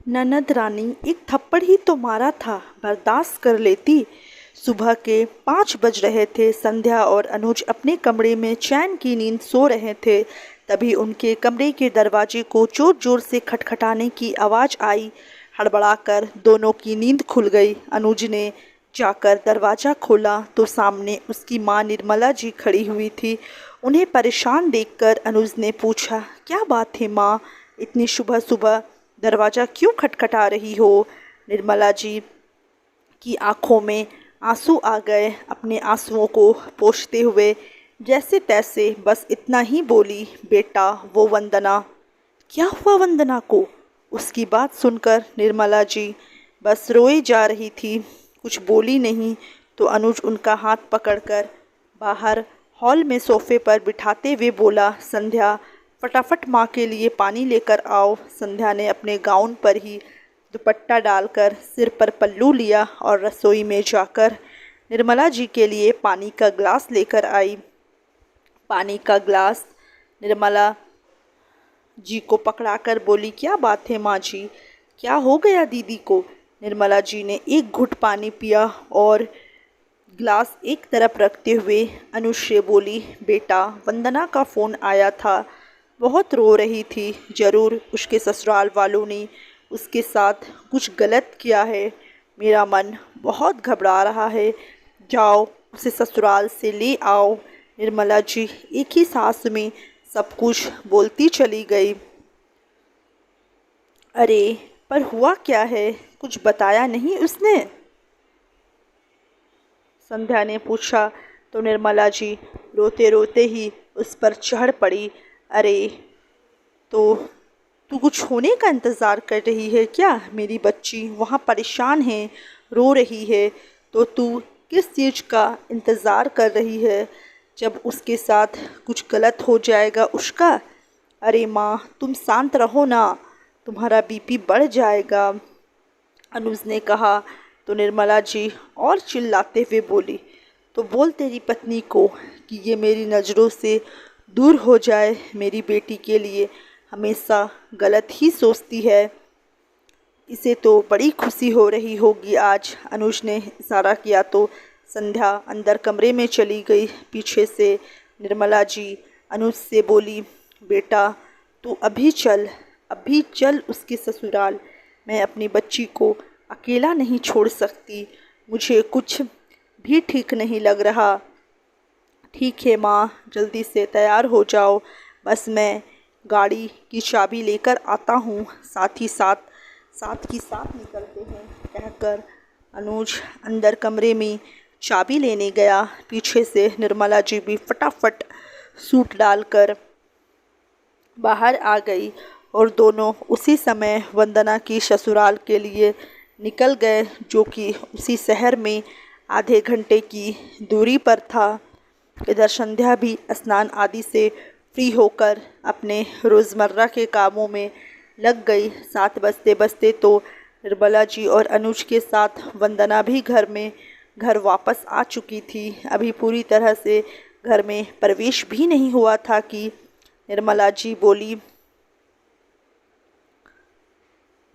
ननद रानी, एक थप्पड़ ही तो मारा था, बर्दाश्त कर लेती। सुबह के 5 बज रहे थे। संध्या और अनुज अपने कमरे में चैन की नींद सो रहे थे। तभी उनके कमरे के दरवाजे को जोर जोर से खटखटाने की आवाज़ आई। हड़बड़ाकर दोनों की नींद खुल गई। अनुज ने जाकर दरवाज़ा खोला तो सामने उसकी माँ निर्मला जी खड़ी हुई थी। उन्हें परेशान देखकर अनुज ने पूछा, क्या बात है माँ, इतनी सुबह सुबह दरवाज़ा क्यों खटखटा रही हो? निर्मला जी की आंखों में आंसू आ गए। अपने आंसुओं को पोंछते हुए जैसे तैसे बस इतना ही बोली, बेटा वो वंदना। क्या हुआ वंदना को? उसकी बात सुनकर निर्मला जी बस रोए जा रही थी, कुछ बोली नहीं। तो अनुज उनका हाथ पकड़कर बाहर हॉल में सोफे पर बिठाते हुए बोला, संध्या फटाफट माँ के लिए पानी लेकर आओ। संध्या ने अपने गाउन पर ही दुपट्टा डालकर सिर पर पल्लू लिया और रसोई में जाकर निर्मला जी के लिए पानी का ग्लास लेकर आई। पानी का ग्लास निर्मला जी को पकड़ाकर बोली, क्या बात है माँ जी, क्या हो गया दीदी को? निर्मला जी ने एक घुट पानी पिया और ग्लास एक तरफ रखते हुए अनुज से बोली, बेटा वंदना का फ़ोन आया था, बहुत रो रही थी। ज़रूर उसके ससुराल वालों ने उसके साथ कुछ गलत किया है। मेरा मन बहुत घबरा रहा है, जाओ उसे ससुराल से ले आओ। निर्मला जी एक ही सांस में सब कुछ बोलती चली गई। अरे पर हुआ क्या है, कुछ बताया नहीं उसने? संध्या ने पूछा तो निर्मला जी रोते रोते ही उस पर चढ़ पड़ी। अरे तो तू कुछ होने का इंतज़ार कर रही है क्या? मेरी बच्ची वहाँ परेशान है, रो रही है, तो तू किस चीज़ का इंतज़ार कर रही है? जब उसके साथ कुछ गलत हो जाएगा उसका? अरे माँ तुम शांत रहो ना, तुम्हारा बीपी बढ़ जाएगा, अनुज ने कहा। तो निर्मला जी और चिल्लाते हुए बोली, तो बोल तेरी पत्नी को कि ये मेरी नज़रों से दूर हो जाए। मेरी बेटी के लिए हमेशा गलत ही सोचती है, इसे तो बड़ी खुशी हो रही होगी आज। अनुज ने इशारा किया तो संध्या अंदर कमरे में चली गई। पीछे से निर्मला जी अनुज से बोली, बेटा तू अभी चल उसके ससुराल। मैं अपनी बच्ची को अकेला नहीं छोड़ सकती, मुझे कुछ भी ठीक नहीं लग रहा। ठीक है माँ, जल्दी से तैयार हो जाओ, बस मैं गाड़ी की चाबी लेकर आता हूँ, साथ ही साथ निकलते हैं। कहकर अनुज अंदर कमरे में चाबी लेने गया। पीछे से निर्मला जी भी फटाफट सूट डालकर बाहर आ गई और दोनों उसी समय वंदना की ससुराल के लिए निकल गए, जो कि उसी शहर में आधे घंटे की दूरी पर था। इधर संध्या भी स्नान आदि से फ्री होकर अपने रोज़मर्रा के कामों में लग गई। 7 बजते बजते तो निर्मला जी और अनुज के साथ वंदना भी घर वापस आ चुकी थी। अभी पूरी तरह से घर में प्रवेश भी नहीं हुआ था कि निर्मला जी बोली,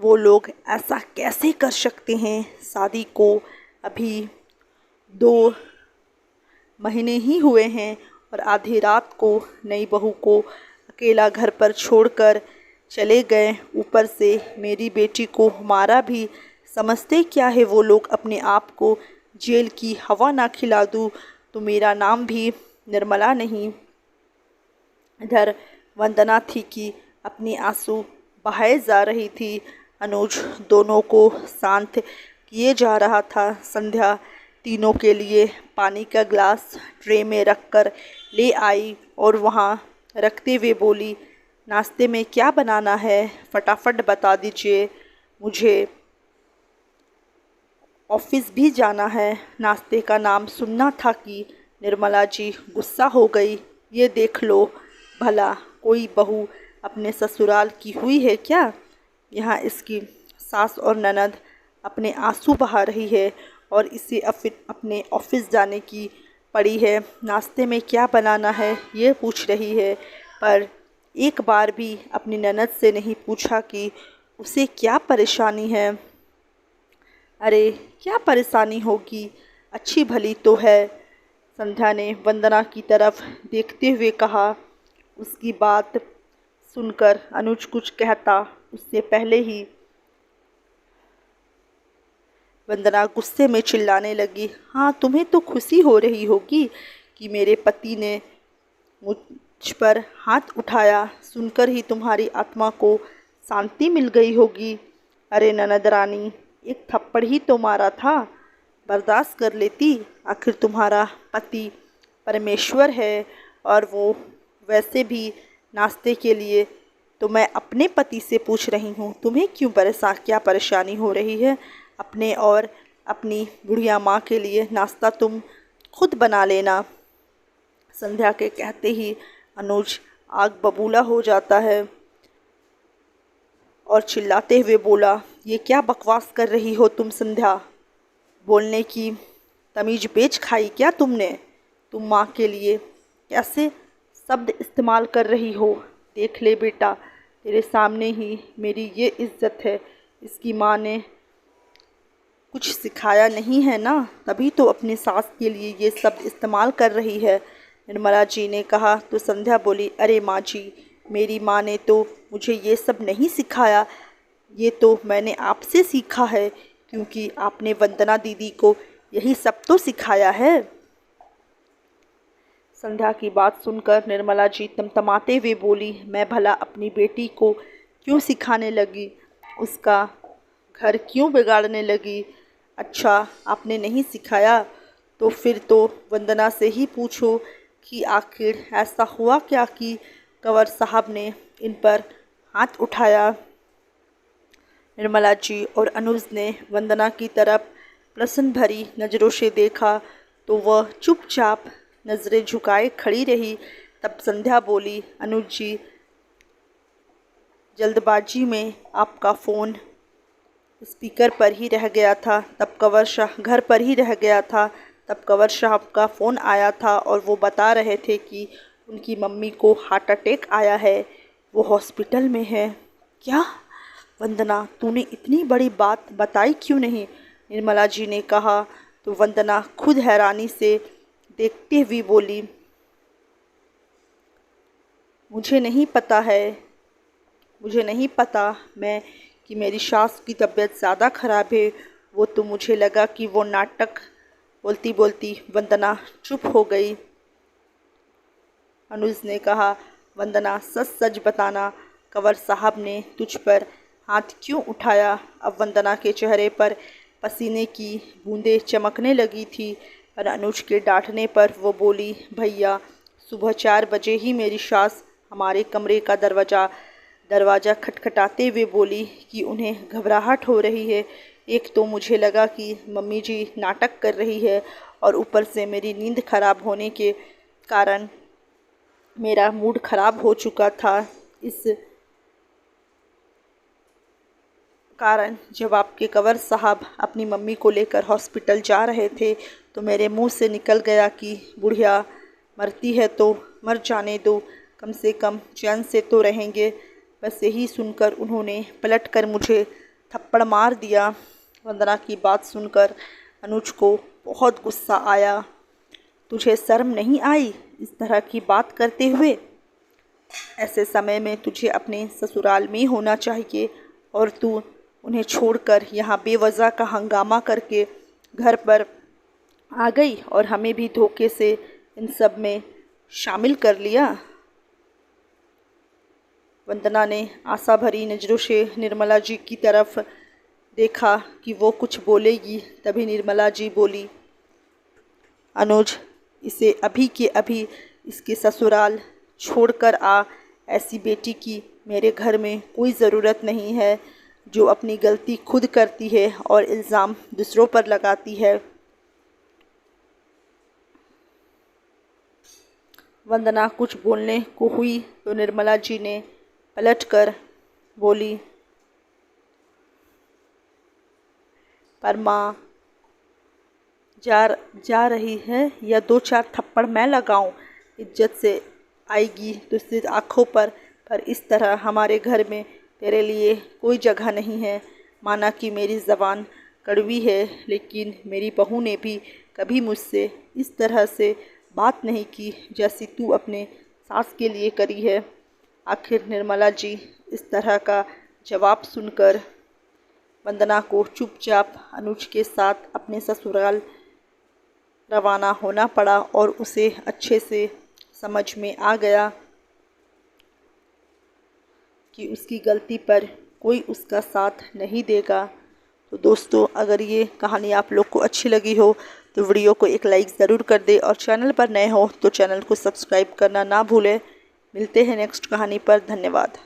वो लोग ऐसा कैसे कर सकते हैं? शादी को अभी 2 महीने ही हुए हैं और आधी रात को नई बहू को अकेला घर पर छोड़कर चले गए। ऊपर से मेरी बेटी को मारा भी। समझते क्या है वो लोग अपने आप को? जेल की हवा ना खिला दूँ तो मेरा नाम भी निर्मला नहीं। इधर वंदना थी कि अपने आंसू बहाए जा रही थी। अनुज दोनों को शांत किए जा रहा था। संध्या तीनों के लिए पानी का ग्लास ट्रे में रखकर ले आई और वहाँ रखते हुए बोली, नाश्ते में क्या बनाना है, फटाफट बता दीजिए, मुझे ऑफिस भी जाना है। नाश्ते का नाम सुनना था कि निर्मला जी गुस्सा हो गई। ये देख लो भला, कोई बहू अपने ससुराल की हुई है क्या? यहाँ इसकी सास और ननद अपने आंसू बहा रही है और इसे अपने ऑफिस जाने की पड़ी है। नाश्ते में क्या बनाना है ये पूछ रही है, पर एक बार भी अपनी ननद से नहीं पूछा कि उसे क्या परेशानी है? अरे क्या परेशानी होगी, अच्छी भली तो है। संध्या ने वंदना की तरफ देखते हुए कहा। उसकी बात सुनकर अनुज कुछ कहता उससे पहले ही वंदना गुस्से में चिल्लाने लगी। हाँ, तुम्हें तो खुशी हो रही होगी कि मेरे पति ने मुझ पर हाथ उठाया, सुनकर ही तुम्हारी आत्मा को शांति मिल गई होगी। अरे ननद रानी, एक थप्पड़ ही तो मारा था, बर्दाश्त कर लेती। आखिर तुम्हारा पति परमेश्वर है, और वो वैसे भी नाश्ते के लिए तो मैं अपने पति से पूछ रही हूँ, तुम्हें क्या परेशानी हो रही है? अपने और अपनी बुढ़िया माँ के लिए नाश्ता तुम खुद बना लेना। संध्या के कहते ही अनुज आग बबूला हो जाता है और चिल्लाते हुए बोला, ये क्या बकवास कर रही हो तुम संध्या? बोलने की तमीज बेच खाई क्या तुमने? तुम माँ के लिए कैसे शब्द इस्तेमाल कर रही हो? देख ले बेटा, तेरे सामने ही मेरी ये इज्जत है। इसकी माँ ने कुछ सिखाया नहीं है ना, तभी तो अपनी सास के लिए ये शब्द इस्तेमाल कर रही है। निर्मला जी ने कहा तो संध्या बोली, अरे माँ जी, मेरी माँ ने तो मुझे ये सब नहीं सिखाया, ये तो मैंने आपसे सीखा है, क्योंकि आपने वंदना दीदी को यही सब तो सिखाया है। संध्या की बात सुनकर निर्मला जी तमतमाते हुए बोली, मैं भला अपनी बेटी को क्यों सिखाने लगी? उसका घर क्यों बिगाड़ने लगी? अच्छा, आपने नहीं सिखाया तो फिर तो वंदना से ही पूछो कि आखिर ऐसा हुआ क्या कि कंवर साहब ने इन पर हाथ उठाया। निर्मला जी और अनुज ने वंदना की तरफ प्रसन्न भरी नज़रों से देखा तो वह चुपचाप नज़रें झुकाए खड़ी रही। तब संध्या बोली, अनुज जी, जल्दबाजी में आपका फ़ोन स्पीकर पर ही रह गया था, तब कंवर शाह घर पर ही रह गया था। तब कंवर साहब का फ़ोन आया था और वो बता रहे थे कि उनकी मम्मी को हार्ट अटैक आया है, वो हॉस्पिटल में है। क्या? वंदना, तूने इतनी बड़ी बात बताई क्यों नहीं? निर्मला जी ने कहा तो वंदना खुद हैरानी से देखते हुए बोली, मुझे नहीं पता मैं कि मेरी सास की तबीयत ज़्यादा ख़राब है। वो तो मुझे लगा कि वो नाटक। बोलती बोलती वंदना चुप हो गई। अनुज ने कहा, वंदना, सच सच बताना, कंवर साहब ने तुझ पर हाथ क्यों उठाया? अब वंदना के चेहरे पर पसीने की बूंदें चमकने लगी थी और अनुज के डांटने पर वो बोली, भैया, सुबह 4 बजे ही मेरी सास हमारे कमरे का दरवाज़ा खटखटाते हुए बोली कि उन्हें घबराहट हो रही है। एक तो मुझे लगा कि मम्मी जी नाटक कर रही है, और ऊपर से मेरी नींद खराब होने के कारण मेरा मूड खराब हो चुका था। इस कारण जब आपके कंवर साहब अपनी मम्मी को लेकर हॉस्पिटल जा रहे थे तो मेरे मुंह से निकल गया कि बुढ़िया मरती है तो मर जाने दो, कम से कम चैन से तो रहेंगे। बस यही सुनकर उन्होंने पलटकर मुझे थप्पड़ मार दिया। वंदना की बात सुनकर अनुज को बहुत गुस्सा आया। तुझे शर्म नहीं आई इस तरह की बात करते हुए? ऐसे समय में तुझे अपने ससुराल में होना चाहिए, और तू उन्हें छोड़कर यहाँ बेवजह का हंगामा करके घर पर आ गई और हमें भी धोखे से इन सब में शामिल कर लिया। वंदना ने आशा भरी नज़रों से निर्मला जी की तरफ देखा कि वो कुछ बोलेगी, तभी निर्मला जी बोली, अनुज, इसे अभी के अभी इसके ससुराल छोड़कर आ। ऐसी बेटी की मेरे घर में कोई ज़रूरत नहीं है, जो अपनी गलती खुद करती है और इल्ज़ाम दूसरों पर लगाती है। वंदना कुछ बोलने को हुई तो निर्मला जी ने पलटकर बोली, पर माँ जा रही है, या 2-4 थप्पड़ मैं लगाऊं? इज्जत से आएगी तो सिर्फ आँखों पर इस तरह हमारे घर में तेरे लिए कोई जगह नहीं है। माना कि मेरी ज़बान कड़वी है, लेकिन मेरी बहू ने भी कभी मुझसे इस तरह से बात नहीं की जैसी तू अपने सास के लिए करी है। आखिर निर्मला जी, इस तरह का जवाब सुनकर वंदना को चुपचाप अनुज के साथ अपने ससुराल रवाना होना पड़ा और उसे अच्छे से समझ में आ गया कि उसकी गलती पर कोई उसका साथ नहीं देगा। तो दोस्तों, अगर ये कहानी आप लोग को अच्छी लगी हो तो वीडियो को एक लाइक ज़रूर कर दे और चैनल पर नए हो तो चैनल को सब्सक्राइब करना ना भूलें। मिलते हैं नेक्स्ट कहानी पर। धन्यवाद।